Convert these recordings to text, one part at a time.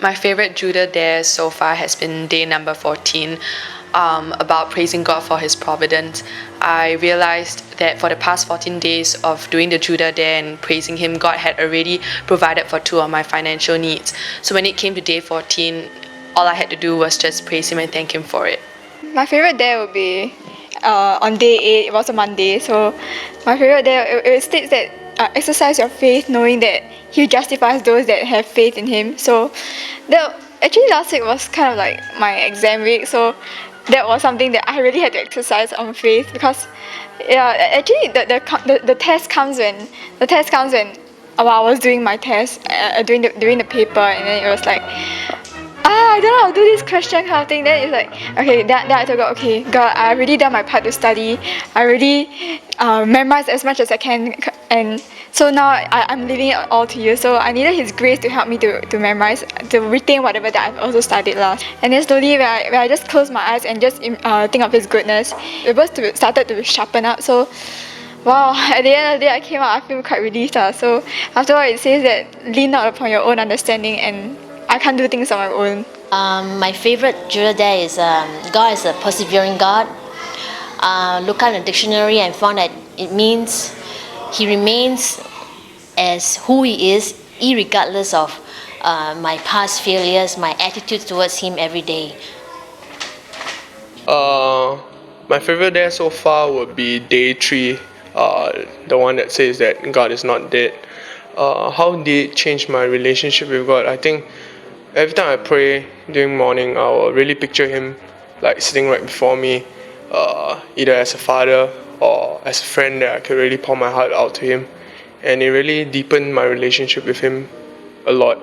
My favorite Judah Dare so far has been day number 14, about praising God for His providence. I realized that for the past 14 days of doing the Judah Dare and praising Him, God had already provided for 2 of my financial needs. So when it came to day 14, all I had to do was just praise Him and thank Him for it. My favorite day would be on day 8. It was a Monday, so my favorite day, it states that exercise your faith, knowing that He justifies those that have faith in Him. So actually last week was kind of like my exam week, so that was something that I really had to exercise on faith, because actually the test comes when while I was doing my test, during the paper, and then it was like, I don't know how to do this question kind of thing. Then it's like, okay, then I told God, okay, God, I already done my part to study. I already memorized as much as I can, and so now I'm leaving it all to You. So I needed His grace to help me to memorize, to retain whatever that I've also studied last. And then slowly, when I just close my eyes and just think of His goodness, it was started to sharpen up. So wow, at the end of the day, I came out, I feel quite relieved. So afterward, it says that lean not upon your own understanding, and I can't do things on my own. My favorite Judah Dare is God is a persevering God. Look at the dictionary and found that it means He remains as who He is, irregardless of my past failures, my attitude towards Him every day. My favorite day so far would be day 3, the one that says that God is not dead. How did it change my relationship with God? I think every time I pray during morning, I will really picture Him like sitting right before me, either as a father or as a friend that I could really pour my heart out to Him, and it really deepened my relationship with Him a lot.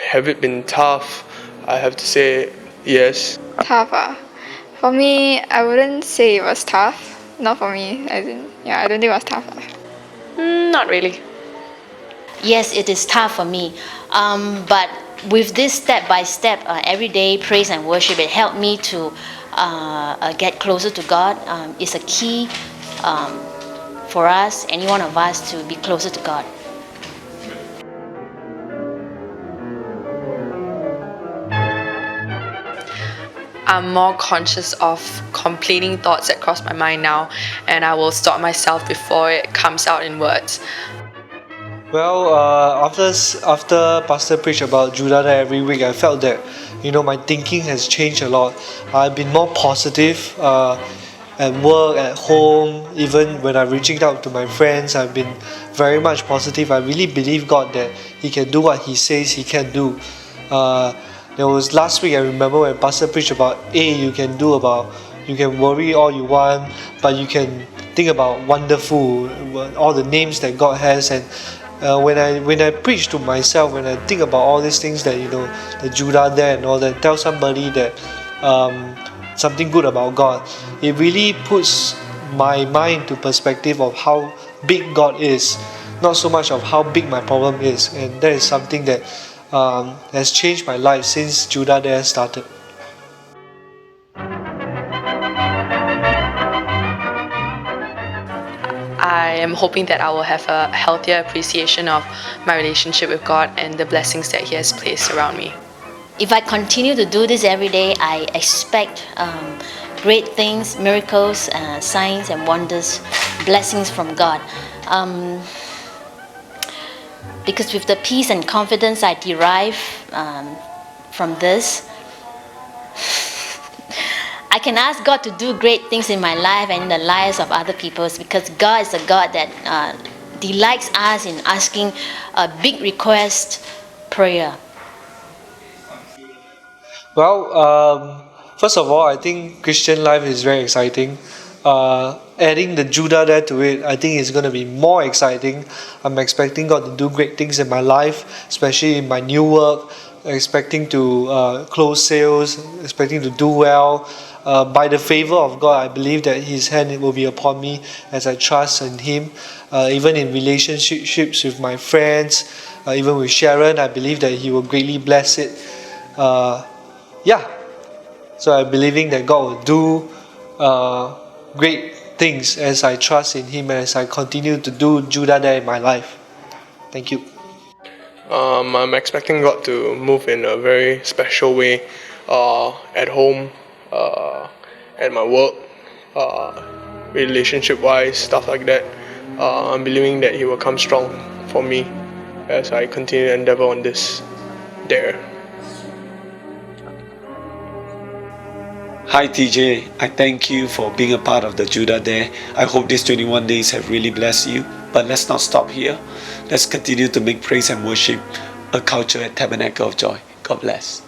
Have it been tough? I have to say yes. Tough, for me, I wouldn't say it was tough. Not for me, I don't think it was tough. Not really. Yes, it is tough for me, but with this step-by-step, everyday praise and worship, it helped me to get closer to God. It's a key for us, any one of us, to be closer to God. I'm more conscious of complaining thoughts that cross my mind now, and I will stop myself before it comes out in words. Well, after Pastor preached about Judah every week, I felt that my thinking has changed a lot. I've been more positive at work, at home, even when I'm reaching out to my friends. I've been very much positive. I really believe God that He can do what He says He can do. There was last week, I remember when Pastor preached about you can worry all you want, but you can think about wonderful, all the names that God has. And when I preach to myself, when I think about all these things that the Judah there and all that, tell somebody that something good about God, it really puts my mind to perspective of how big God is, not so much of how big my problem is. And that is something that has changed my life since Judah Dare started. I am hoping that I will have a healthier appreciation of my relationship with God and the blessings that He has placed around me. If I continue to do this every day, I expect great things, miracles, signs and wonders, blessings from God. Because with the peace and confidence I derive from this, I can ask God to do great things in my life and in the lives of other people, because God is a God that delights us in asking a big request prayer. Well, first of all, I think Christian life is very exciting. Adding the Judah there to it, I think it's going to be more exciting. I'm expecting God to do great things in my life, especially in my new work, expecting to close sales, expecting to do well. By the favor of God, I believe that His hand will be upon me as I trust in Him. Even in relationships with my friends, even with Sharon, I believe that He will greatly bless it. So I'm believing that God will do great things as I trust in Him and as I continue to do Judah Day in my life. Thank you. I'm expecting God to move in a very special way at home, at my work, relationship-wise, stuff like that. I'm believing that He will come strong for me as I continue to endeavor on this dare. Hi TJ, I thank you for being a part of the Judah Day. I hope these 21 days have really blessed you. But let's not stop here. Let's continue to make praise and worship a culture at Tabernacle of Joy. God bless.